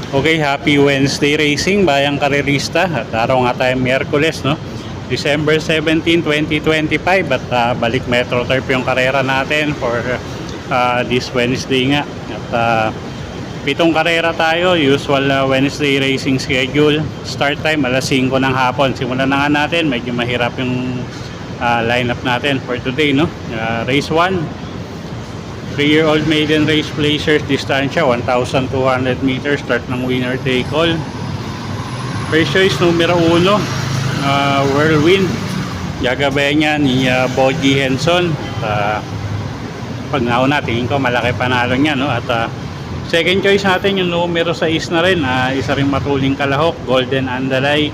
Okay, happy Wednesday racing, bayang karerista. At araw nga tayo Miyerkules, no? December 17, 2025. At balik Metro Turf yung karera natin for this Wednesday nga. At 7 karera tayo, usual Wednesday racing schedule. Start time alas 5 ng hapon. Simulan na nga natin, medyo mahirap yung lineup natin for today, no? Race 1. 3-year-old maiden race placers, distansya 1,200 meters, start ng winner take all. First choice numero 1, Whirlwind, gagabayan niya ni Bogie Henson. Pag nauna, tingin ko malaki panalo niya, no? At second choice natin yung numero 6 na rin, isa rin matuling kalahok, Golden Andalay.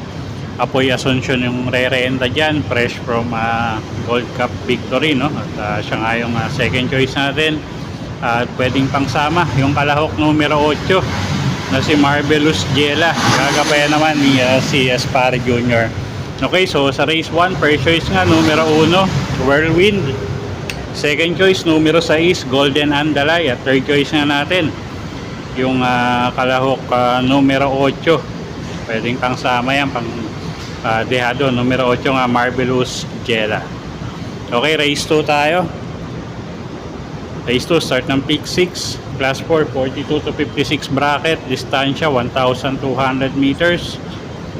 Apoy Asuncion yung re-renta dyan, fresh from Gold Cup victory, no? At siya nga yung second choice natin. At pwedeng pangsama yung kalahok numero 8 na si Marvelous Jella, gagabayan naman ni si Aspar Jr. Okay, so sa race 1, first choice nga numero 1, Whirlwind. Second choice numero 6, Golden Andalay. At third choice nga natin yung kalahok numero 8, pwedeng pangsama yan, pang dehado, numero 8 nga, Marvelous Jella. Okay, race 2 tayo. Race 2, start ng pick 6, class 4, 42 to 56 bracket, distansya 1,200 meters.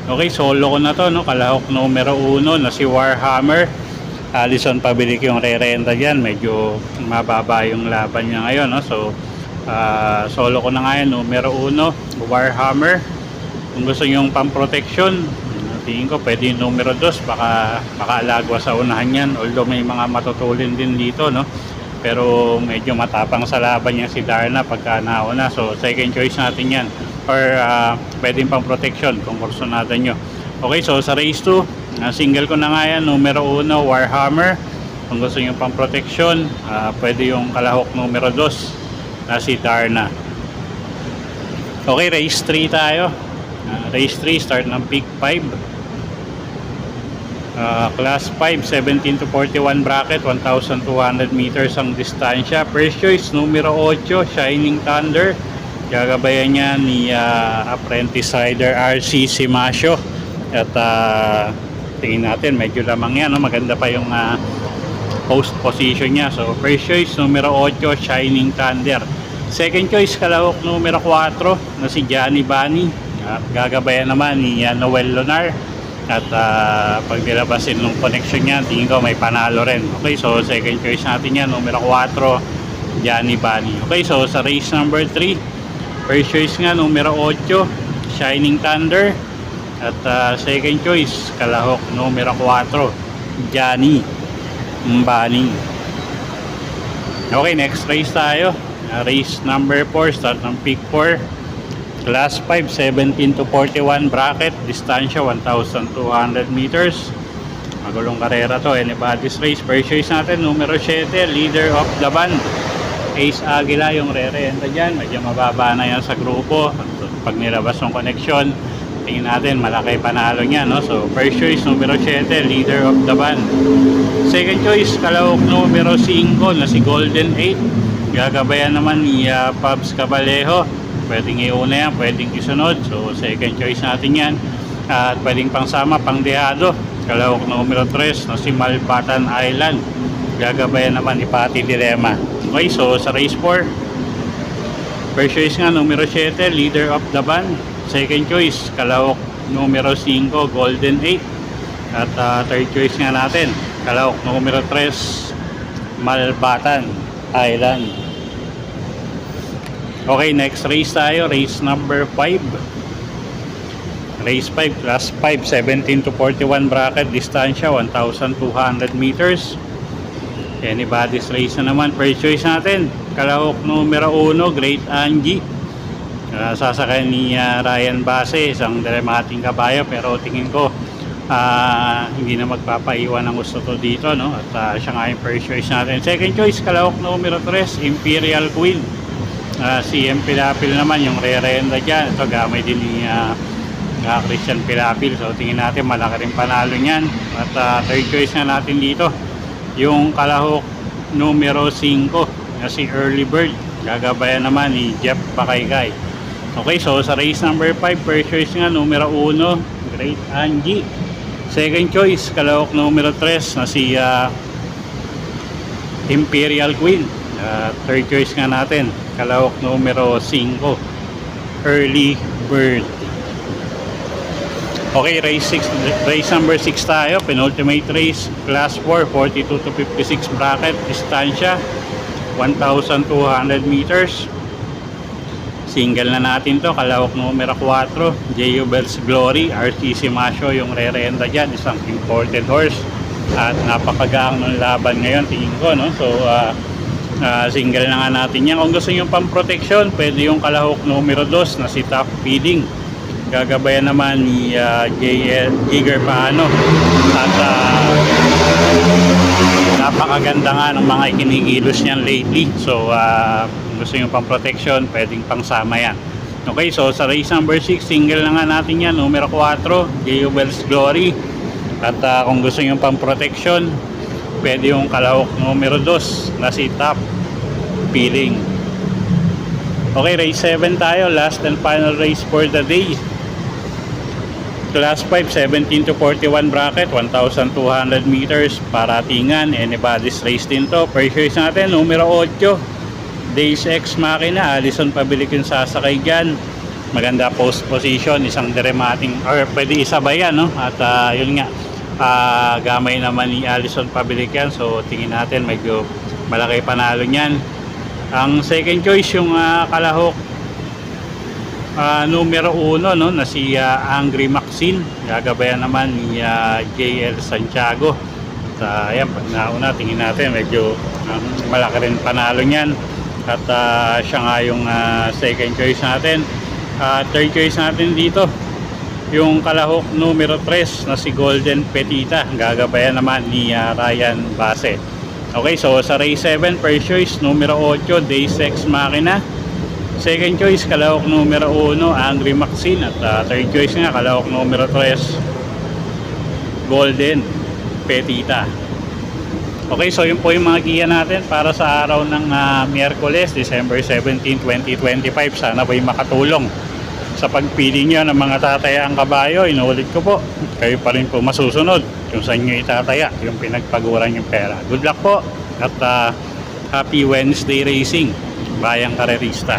Okay, solo ko na to, no? Kalahok numero 1 na si Warhammer. Alison Pabilik yung re-renta dyan, medyo mababa yung laban niya ngayon, no? So solo ko na ngayon, numero 1, Warhammer. Kung gusto nyo yung pang-protection, tingin ko pwede yung numero 2, baka alagwa sa unahan yan, although may mga matutulin din dito, no? Pero medyo matapang sa laban niya si Darna pagka nauna, so second choice natin yan, or pwedeng pang protection kung kurso natin nyo. Okay, so sa race 2, single ko na nga yan, numero 1, Warhammer. Kung gusto nyo pang protection, pwede yung kalahok numero 2 na si Darna. Okay, race 3 tayo. Race 3, start ng pick 5, class 5, 17 to 41 bracket, 1,200 meters ang distansya. First choice numero 8, Shining Thunder, gagabayan niya ni Apprentice Rider RC Simasio. At tingin natin, medyo lamang yan, no? Maganda pa yung post position niya. So first choice numero 8, Shining Thunder. Second choice, kalahok numero 4 na si Johnny Bunny, gagabayan naman ni Noel Lunar. At pag nilabasin ng connection niya, tingin ko may panalo rin. Okay, so second choice natin yan, numero 4, Johnny Bunny. Okay, so sa race number 3, first choice nga numero 8, Shining Thunder. At second choice, kalahok numero 4, Johnny Bunny. Okay, next race tayo. Race number 4, start ng pick 4, class 5, 17 to 41 bracket, distansya 1,200 meters. Magulong karera to, anybody's race. First choice natin, numero 7, leader of the band, Ace Aguila yung re-renta dyan. Medyo mababa na yan sa grupo. Pag nilabas ng connection, tingin natin malaki panalo niya, no? So first choice numero 7, leader of the band. Second choice, kalahok numero 5 na si Golden 8, gagabayan naman ni Pabs Cabalejo. Pwedeng iuna yan, pwedeng isunod. So second choice natin yan. At pwedeng pangsama, pang dehado, kalahok numero 3 na si Malbatan Island, gagabayan naman ni Pati Dilema. Okay, so sa race 4, first choice nga numero 7, leader of the band. Second choice, kalahok numero 5, Golden 8. At third choice nga natin, kalahok numero 3, Malbatan Island. Okay, next race tayo, race number 5. Race 5, class 5, 17 to 41 bracket, distansya 1,200 meters. Anybody's race na naman. First choice natin, kalahok numero 1, Great Angie. Sasakay ni Ryan Base, isang dilemating kabayo, pero tingin ko hindi na magpapaiwan ng gusto to dito, no? At siya nga yung first choice natin. Second choice, kalahok numero 3, Imperial Queen. CM Pilapil naman yung re-renda dyan. Ito gamay din ni Christian Pilapil. So tingin natin malaki rin panalo niyan. At third choice na natin dito yung kalahok numero 5 na si Early Bird. Gagabayan naman ni Jeff Pakaykay. Okay, so sa race number 5, first choice nga numero 1, Great Angie. Second choice, kalahok numero 3 na si Imperial Queen. Third choice nga natin, kalahok numero 5, Early Bird. Okay, race number 6 tayo, penultimate race, class 4, 42 to 56 bracket, distansya 1,200 meters. Single na natin to, kalahok numero 4, Jayobel's Glory. RCC Masyo yung re-renda dyan, isang imported horse at napakagaang ng laban ngayon tingin ko, no? So single na nga natin yan. Kung gusto nyo pang protection, pwede yung kalahok numero 2 na si Top Feeding. Gagabayan naman ni Jiger Paano. At napakaganda nga ng mga ikinikilos niyan lately. So gusto nyo pang protection, pwedeng pang sama yan. Okay, so sa race number 6, single na nga natin yan, numero 4, Jayobel's Glory. At kung gusto nyo pang protection, pwede yung kalahok numero 2 na si Top Feeding. Okay, race 7 tayo, last and final race for the day. Class 5, 17 to 41 bracket, 1,200 meters, paratingan, anybody's race din to. First choice natin, numero 8, Days X Makina, Alison Pabilik yung sasakay dyan. Maganda post position, isang dramatic, or pwede isabay yan, no? At yun nga, gamay naman ni Alison Pabilik yan, so tingin natin medyo malaki panalo nyan. Ang second choice yung kalahok numero 1, no, na si Angry Maxine. Gagabayan naman ni JL Santiago. At ayan, pag nauna tingin natin medyo malaki rin panalo nyan. At siya nga yung second choice natin. Third choice natin dito yung kalahok numero 3 na si Golden Petita. Gagabayan naman ni Ryan Base. Okay, so sa race 7, first choice numero 8, Days X Makina. Second choice, kalahok numero 1, Angry Maxine. At third choice nga, kalahok numero 3, Golden Petita. Okay, so yun po yung mga giya natin para sa araw ng Miyerkules, December 17, 2025. Sana po yung makatulong sa pagpili nyo ng mga tatayaang kabayo. Inuulit ko po, kayo pa rin po masusunod kung saan nyo itataya yung pinagpaguran yung pera. Good luck po at happy Wednesday racing, bayang karerista.